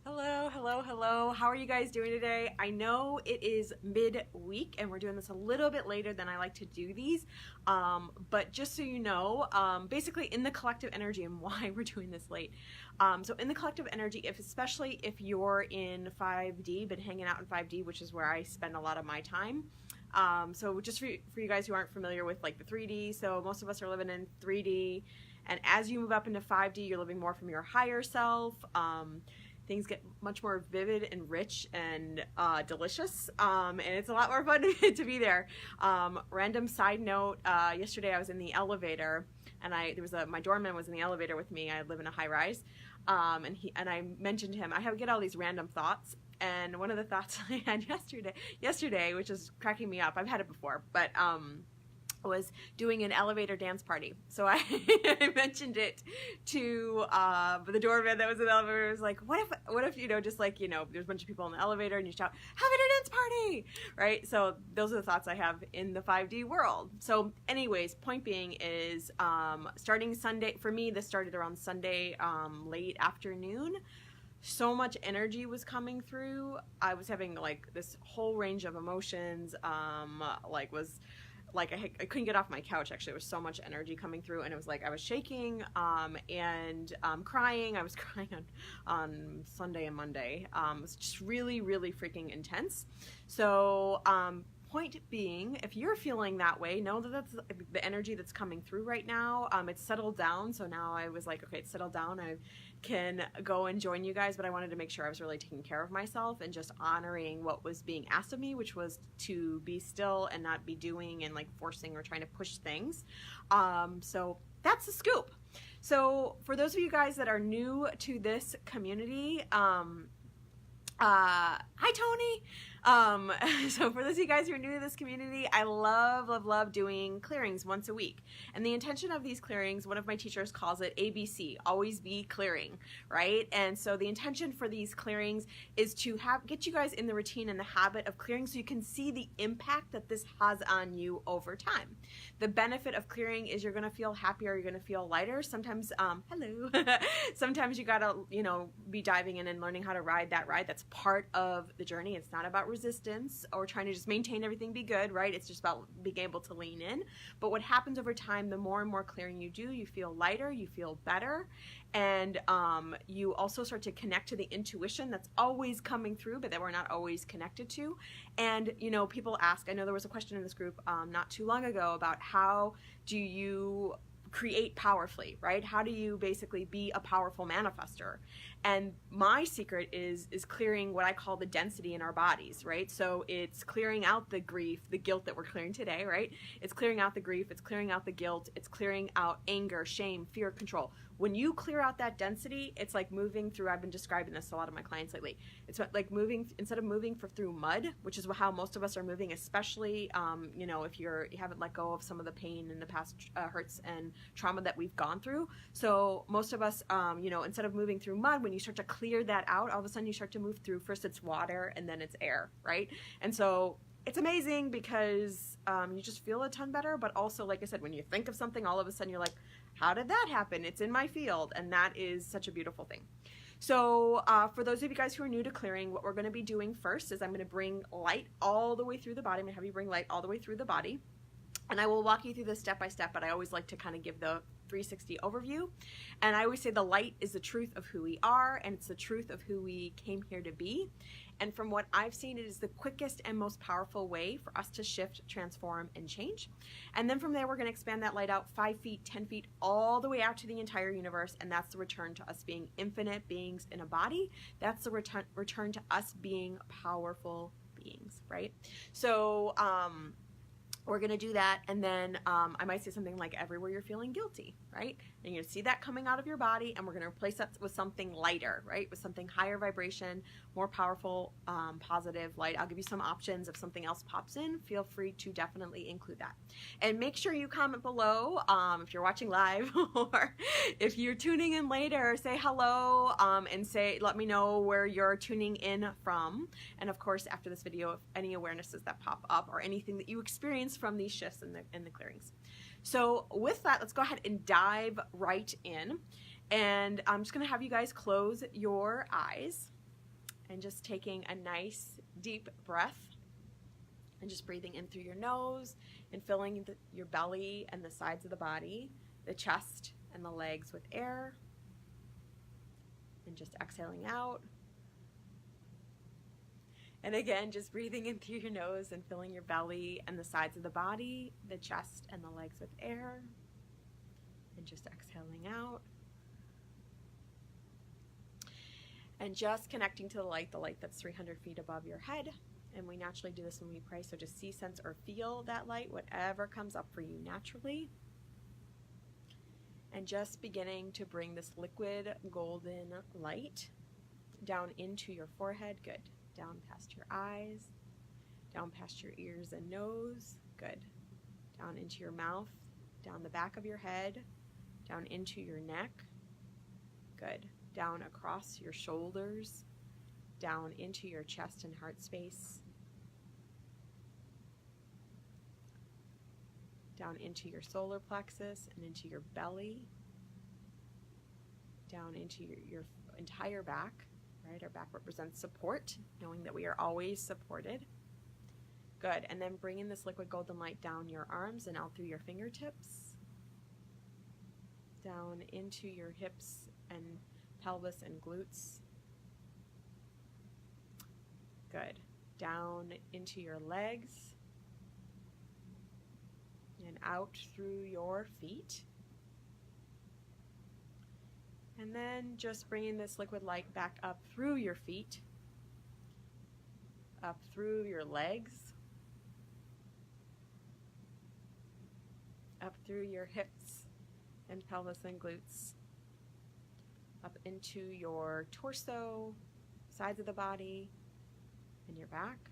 Hello, hello, hello. How are you guys doing today? I know it is mid-week and we're doing this a little bit later than I like to do these, but just so you know, basically in the collective energy and why we're doing this late. So in the collective energy, especially if you're in 5D, been hanging out in 5D, which is where I spend a lot of my time. So just for you guys who aren't familiar with like the 3D, so most of us are living in 3D, and as you move up into 5D, you're living more from your higher self. Things get much more vivid and rich and delicious, and it's a lot more fun to be there. Random side note: yesterday I was in the elevator, and my doorman was in the elevator with me. I live in a high rise, and I mentioned to him I get all these random thoughts, and one of the thoughts I had yesterday, which is cracking me up. I've had it before, but was doing an elevator dance party. So I mentioned it to the doorman that was in the elevator. It was like, what if just like, there's a bunch of people in the elevator and you shout, having a dance party, right? So those are the thoughts I have in the 5D world. So anyways, point being is starting Sunday, for me, this started around Sunday late afternoon. So much energy was coming through. I was having like this whole range of emotions, I couldn't get off my couch. Actually, there was so much energy coming through, and it was like I was shaking and crying. I was crying on Sunday and Monday. It was just really, really freaking intense. So point being, if you're feeling that way, know that that's the energy that's coming through right now. It's settled down, so now I was like, okay, it's settled down. I can go and join you guys, but I wanted to make sure I was really taking care of myself and just honoring what was being asked of me, which was to be still and not be doing and like forcing or trying to push things. So that's the scoop. So for those of you guys that are new to this community, hi Tony. So for those of you guys who are new to this community, I love doing clearings once a week. And the intention of these clearings, one of my teachers calls it ABC, always be clearing, right? And so the intention for these clearings is to get you guys in the routine and the habit of clearing so you can see the impact that this has on you over time. The benefit of clearing is you're gonna feel happier, you're gonna feel lighter. Sometimes, hello, sometimes you gotta, be diving in and learning how to ride that ride. That's part of the journey. It's not about resistance or trying to just maintain everything, be good, right? It's just about being able to lean in. But what happens over time, the more and more clearing you do, you feel lighter, you feel better, and you also start to connect to the intuition that's always coming through, but that we're not always connected to. And people ask, I know there was a question in this group not too long ago about how do you create powerfully, right? How do you basically be a powerful manifester? And my secret is clearing what I call the density in our bodies, right? So it's clearing out the grief, the guilt that we're clearing today, right? It's clearing out the grief, it's clearing out the guilt, it's clearing out anger, shame, fear, control. When you clear out that density, it's like moving through, I've been describing this to a lot of my clients lately, it's like moving, instead of moving through mud, which is how most of us are moving, especially, if you haven't let go of some of the pain in the past hurts and trauma that we've gone through. So most of us, instead of moving through mud, when you start to clear that out, all of a sudden you start to move through, first it's water and then it's air, right? And so it's amazing because you just feel a ton better, but also, like I said, when you think of something, all of a sudden you're like, how did that happen? It's in my field, and that is such a beautiful thing. So for those of you guys who are new to clearing, what we're going to be doing first is I'm going to bring light all the way through the body. I'm going to have you bring light all the way through the body, and I will walk you through this step by step, but I always like to kind of give the 360 overview. And I always say the light is the truth of who we are, and it's the truth of who we came here to be. And from what I've seen, it is the quickest and most powerful way for us to shift, transform, and change. And then from there, we're going to expand that light out 5 feet, 10 feet, all the way out to the entire universe. And that's the return to us being infinite beings in a body. That's the return to us being powerful beings, right? So, we're going to do that, and then I might say something like everywhere you're feeling guilty, right? And you're going to see that coming out of your body, and we're going to replace that with something lighter, right? With something higher vibration, more powerful, positive light. I'll give you some options. If something else pops in, feel free to definitely include that. And make sure you comment below if you're watching live or if you're tuning in later, say hello and let me know where you're tuning in from. And of course, after this video, if any awarenesses that pop up or anything that you experience from these shifts in the clearings. So with that, let's go ahead and dive right in. And I'm just going to have you guys close your eyes and just taking a nice deep breath and just breathing in through your nose and filling your belly and the sides of the body, the chest and the legs with air, and just exhaling out. And again, just breathing in through your nose and filling your belly and the sides of the body, the chest and the legs with air, and just exhaling out. And just connecting to the light that's 300 feet above your head. And we naturally do this when we pray, so just see, sense, or feel that light, whatever comes up for you naturally. And just beginning to bring this liquid golden light down into your forehead. Good. Down past your eyes, down past your ears and nose. Good. Down into your mouth, down the back of your head, down into your neck. Good. Down across your shoulders, down into your chest and heart space, down into your solar plexus and into your belly, down into your entire back, right? Our back represents support, knowing that we are always supported. Good. And then bringing this liquid golden light down your arms and out through your fingertips, down into your hips and pelvis and glutes. Good. Down into your legs and out through your feet. And then just bringing this liquid light back up through your feet, up through your legs, up through your hips and pelvis and glutes, up into your torso, sides of the body, and your back,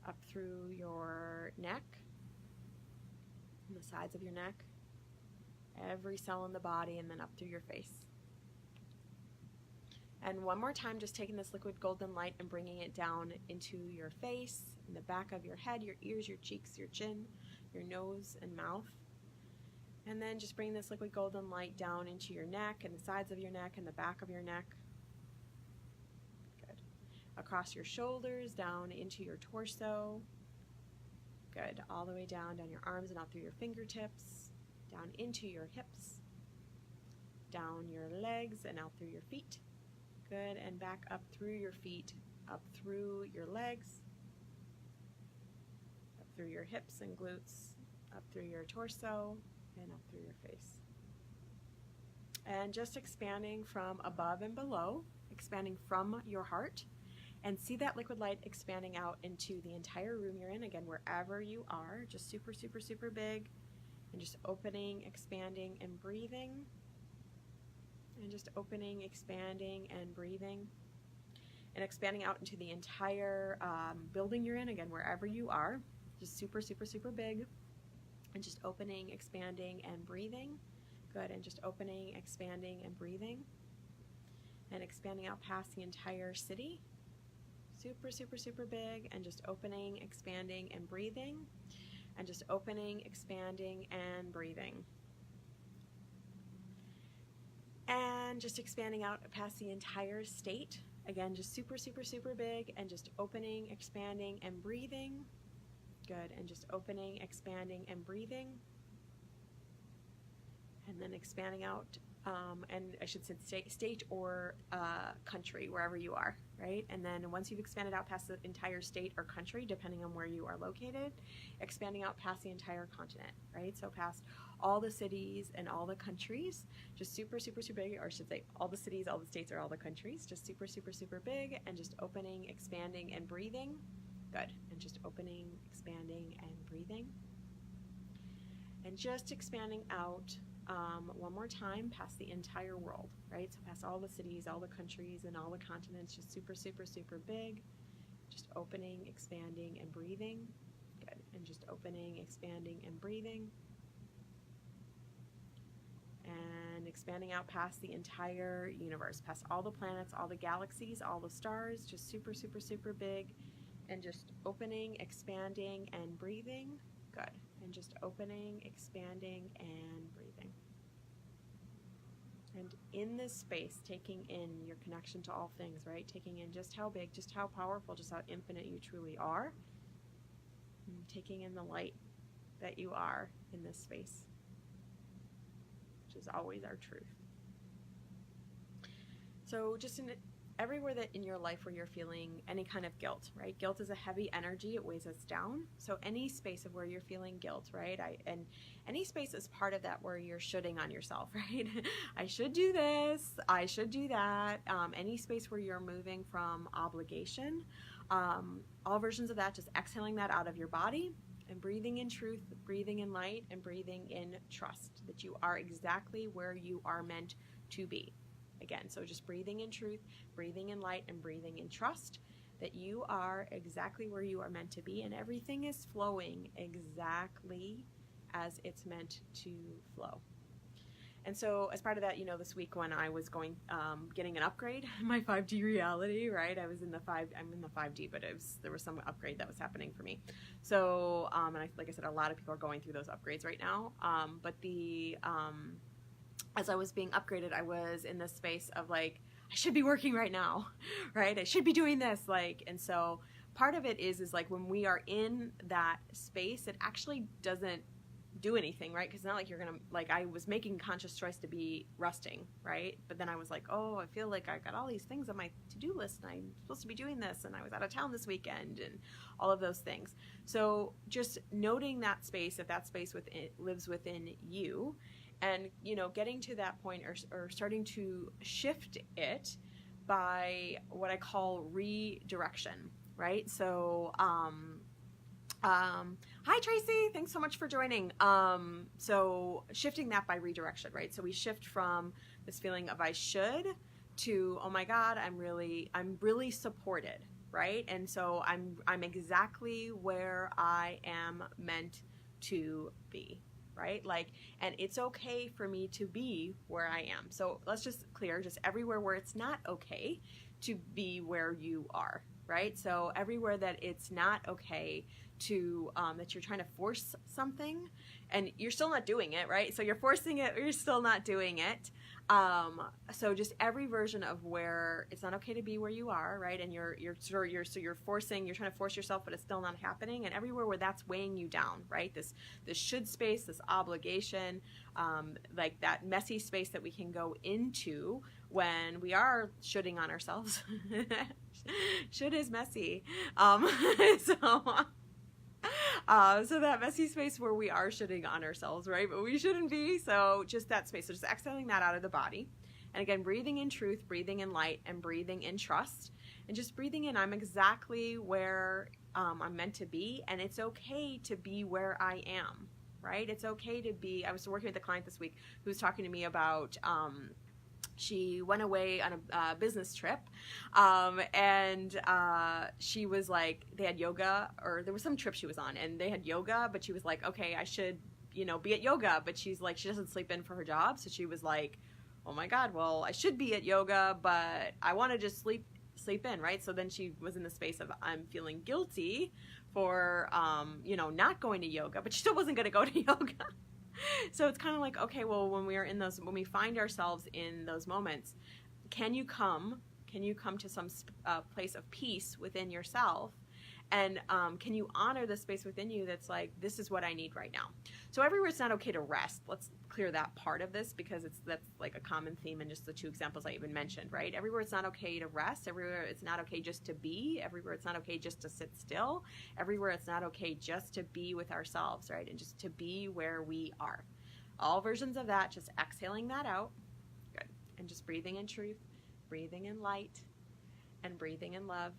up through your neck, and the sides of your neck, every cell in the body, and then up through your face. And one more time, just taking this liquid golden light and bringing it down into your face, in the back of your head, your ears, your cheeks, your chin, your nose and mouth. And then just bring this liquid golden light down into your neck and the sides of your neck and the back of your neck. Good. Across your shoulders, down into your torso. Good. All the way down your arms and out through your fingertips, down into your hips, down your legs and out through your feet. Good. And back up through your feet, up through your legs, up through your hips and glutes, up through your torso, and up through your face. And just expanding from above and below, expanding from your heart, and see that liquid light expanding out into the entire room you're in, again, wherever you are, just super, super, super big, and just opening, expanding, and breathing, and just opening, expanding, and breathing, and expanding out into the entire building you're in, again, wherever you are, just super, super, super big. And just opening, expanding, and breathing. Good. And just opening, expanding, and breathing. And expanding out past the entire city. Super, super, super big. And just opening, expanding, and breathing. And just opening, expanding, and breathing. And just expanding out past the entire state. Again, just super, super, super big. And just opening, expanding, and breathing. Good. And just opening, expanding, and breathing. And then expanding out, and I should say state or country, wherever you are, right? And then once you've expanded out past the entire state or country, depending on where you are located, expanding out past the entire continent, right? So past all the cities and all the countries, just super, super, super big, or I should say all the cities, all the states, or all the countries, just super, super, super big, and just opening, expanding, and breathing. Good. And just opening, expanding, and breathing. And just expanding out one more time past the entire world, right? So past all the cities, all the countries, and all the continents, just super, super, super big. Just opening, expanding, and breathing. Good. And just opening, expanding, and breathing. And expanding out past the entire universe, past all the planets, all the galaxies, all the stars, just super, super, super big. And just opening, expanding, and breathing. Good. And just opening, expanding, and breathing. And in this space, taking in your connection to all things, right? Taking in just how big, just how powerful, just how infinite you truly are. And taking in the light that you are in this space, which is always our truth. So just everywhere that in your life where you're feeling any kind of guilt, right? Guilt is a heavy energy. It weighs us down. So any space of where you're feeling guilt, right? And any space is part of that where you're shoulding on yourself, right? I should do this. I should do that. Any space where you're moving from obligation, all versions of that, just exhaling that out of your body and breathing in truth, breathing in light, and breathing in trust that you are exactly where you are meant to be. Again, so just breathing in truth, breathing in light, and breathing in trust that you are exactly where you are meant to be, and everything is flowing exactly as it's meant to flow. And so as part of that, this week when I was getting an upgrade in my 5D reality, right? I'm in the 5D, but there was some upgrade that was happening for me. So, and like I said, a lot of people are going through those upgrades right now. As I was being upgraded, I was in this space of like, I should be working right now, right? I should be doing this, and so part of it is like when we are in that space, it actually doesn't do anything, right? Because it's not like you're gonna, I was making conscious choice to be resting, right? But then I was like, oh, I feel like I got all these things on my to-do list and I'm supposed to be doing this, and I was out of town this weekend, and all of those things. So just noting that space, if that space lives within you, and getting to that point or starting to shift it by what I call redirection, right? So hi Tracy, thanks so much for joining. So shifting that by redirection, right? So we shift from this feeling of I should to, oh my God, I'm really supported, right? And so I'm exactly where I am meant to be, right? And it's okay for me to be where I am. So let's just clear just everywhere where it's not okay to be where you are, right? So everywhere that it's not okay to, that you're trying to force something and you're still not doing it, right? So you're forcing it, or you're still not doing it. So just every version of where it's not okay to be where you are, right? And you're trying to force yourself, but it's still not happening. And everywhere where that's weighing you down, right? This should space, this obligation, like that messy space that we can go into when we are shoulding on ourselves. Should is messy. So that messy space where we are shitting on ourselves, right? But we shouldn't be. So just that space. So just exhaling that out of the body. And again, breathing in truth, breathing in light, and breathing in trust. And just breathing in, I'm exactly where I'm meant to be. And it's okay to be where I am, right? It's okay to be. I was working with a client this week who was talking to me about she went away on a business trip, and she was like, they had yoga, or there was some trip she was on, and they had yoga, but she was like, okay, I should, be at yoga, but she's like, she doesn't sleep in for her job, so she was like, oh my God, well, I should be at yoga, but I want to just sleep in, right? So then she was in the space of, I'm feeling guilty for, not going to yoga, but she still wasn't going to go to yoga. So it's kind of like, okay, well, when we find ourselves in those moments, can you come to some place of peace within yourself? And can you honor the space within you that's like, this is what I need right now? So everywhere it's not okay to rest, let's clear that part of this, because that's like a common theme in just the two examples I even mentioned, right? Everywhere it's not okay to rest, everywhere it's not okay just to be, everywhere it's not okay just to sit still, everywhere it's not okay just to be with ourselves, right? And just to be where we are. All versions of that, just exhaling that out. Good. And just breathing in truth, breathing in light, and breathing in love.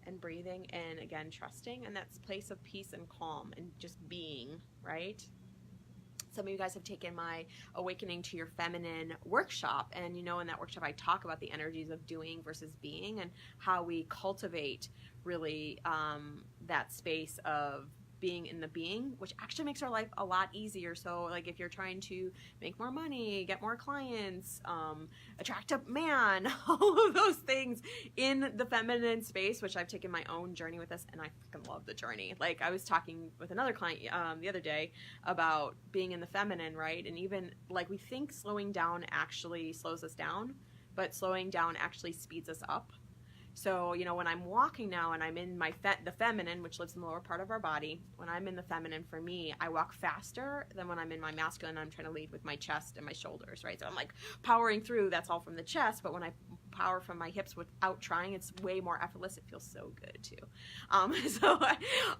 And breathing in, again, trusting, and that's place of peace and calm and just being, right? Some of you guys have taken my Awakening to Your Feminine workshop, and in that workshop I talk about the energies of doing versus being, and how we cultivate really that space of being in the being, which actually makes our life a lot easier. So like if you're trying to make more money, get more clients, attract a man, all of those things in the feminine space, which I've taken my own journey with this, and I fucking love the journey. Like I was talking with another client the other day about being in the feminine, right? And even like we think slowing down actually slows us down, but slowing down actually speeds us up. So, you know, when I'm walking now and I'm in the feminine, which lives in the lower part of our body, when I'm in the feminine, for me, I walk faster than when I'm in my masculine. I'm trying to lead with my chest and my shoulders, right? So I'm like powering through, that's all from the chest, but when I power from my hips without trying, it's way more effortless. It feels so good too. So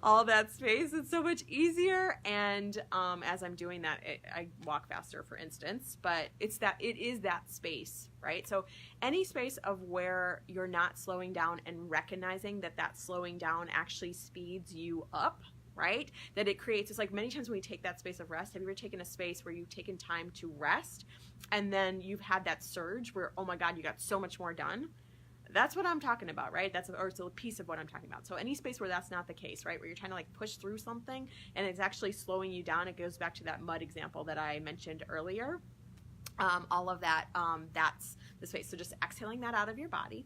all that space, it's so much easier. And as I'm doing that, I walk faster, for instance, but it is that space, right? So any space of where you're not slowing down and recognizing that that slowing down actually speeds you up, right? That it creates, it's like many times when we take that space of rest, have you ever taken a space where you've taken time to rest and then you've had that surge where, oh my God, you got so much more done? That's what I'm talking about, right? Or it's a piece of what I'm talking about. So any space where that's not the case, right? Where you're trying to like push through something and it's actually slowing you down. It goes back to that mud example that I mentioned earlier. All of that, that's the space. So just exhaling that out of your body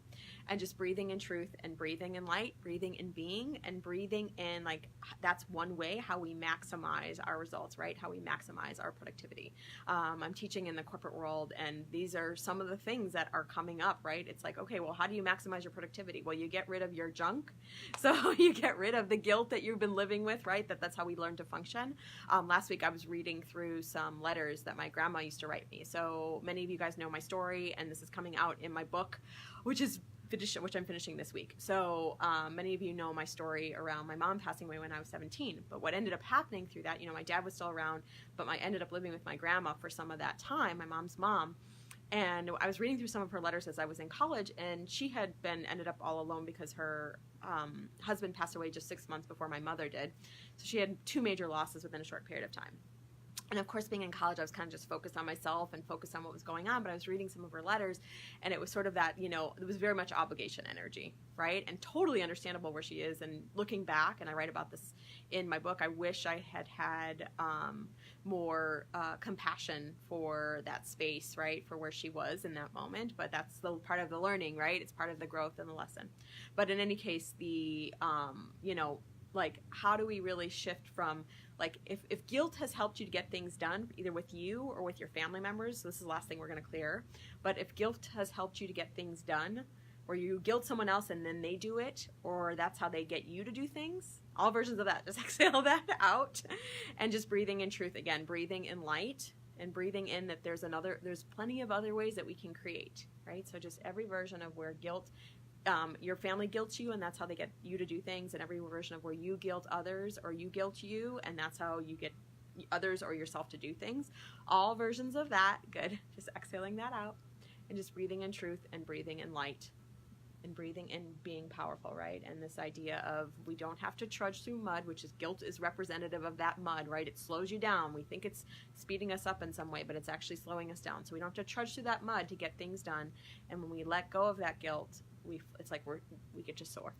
and just breathing in truth and breathing in light, breathing in being, and breathing in, like, that's one way how we maximize our results, right? How we maximize our productivity. I'm teaching in the corporate world, and these are some of the things that are coming up, right? It's like, okay, well, how do you maximize your productivity? Well, you get rid of your junk. So you get rid of the guilt that you've been living with, right? That's how we learn to function. Last week I was reading through some letters that my grandma used to write me. So many of you guys know my story, and this is coming out in my book, which I'm finishing this week. So many of you know my story around my mom passing away when I was 17. But what ended up happening through that, you know, my dad was still around, but I ended up living with my grandma for some of that time, my mom's mom. And I was reading through some of her letters as I was in college, and she had ended up all alone because her husband passed away just 6 months before my mother did. So she had 2 major losses within a short period of time. And of course, being in college, I was kind of just focused on myself and focused on what was going on. But I was reading some of her letters, and it was sort of that, you know, it was very much obligation energy, right? And totally understandable where she is. And looking back, and I write about this in my book, I wish I had more compassion for that space, right? For where she was in that moment. But that's the part of the learning, right? It's part of the growth and the lesson. But in any case, the, you know, like, how do we really shift from, like, if guilt has helped you to get things done, either with you or with your family members, so this is the last thing we're going to clear, but if guilt has helped you to get things done, or you guilt someone else and then they do it, or that's how they get you to do things, all versions of that, just exhale that out, and just breathing in truth again, breathing in light, and breathing in that there's plenty of other ways that we can create, right? So just every version of where guilt, your family guilts you, and that's how they get you to do things, and every version of where you guilt others or you guilt you, and that's how you get others or yourself to do things. All versions of that, good. Just exhaling that out and just breathing in truth and breathing in light and breathing in being powerful, right? And this idea of we don't have to trudge through mud, which is guilt is representative of that mud, right? It slows you down. We think it's speeding us up in some way, but it's actually slowing us down. So we don't have to trudge through that mud to get things done. And when we let go of that guilt, it's like we get to soar.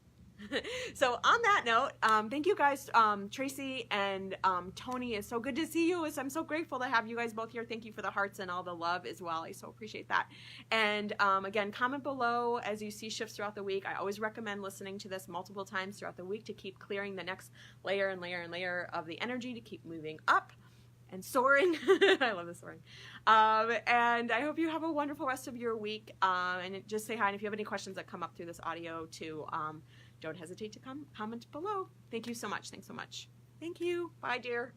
So on that note, thank you guys, Tracy and Tony. It's so good to see you. I'm so grateful to have you guys both here. Thank you for the hearts and all the love as well. I so appreciate that. And again, comment below as you see shifts throughout the week. I always recommend listening to this multiple times throughout the week to keep clearing the next layer and layer and layer of the energy to keep moving up and soaring. I love this soaring. And I hope you have a wonderful rest of your week. And just say hi. And if you have any questions that come up through this audio too, don't hesitate to comment below. Thank you so much. Thanks so much. Thank you. Bye, dear.